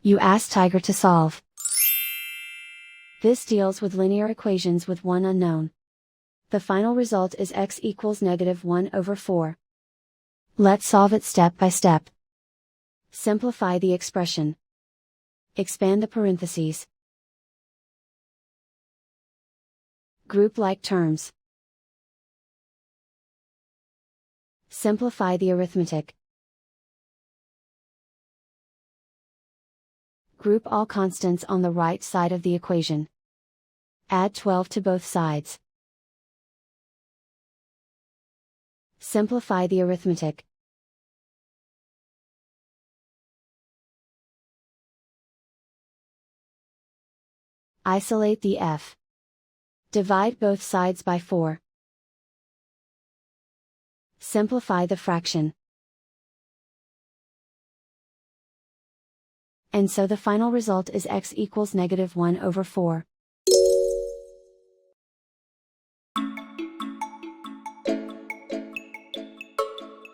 You ask Tiger to solve. This deals with linear equations with one unknown. The final result is x equals -1/4. Let's solve it step by step. Simplify the expression. Expand the parentheses. Group like terms. Simplify the arithmetic. Group all constants on the right side of the equation. Add 12 to both sides. Simplify the arithmetic. Isolate the f. Divide both sides by 4. Simplify the fraction. And so the final result is x equals -1/4.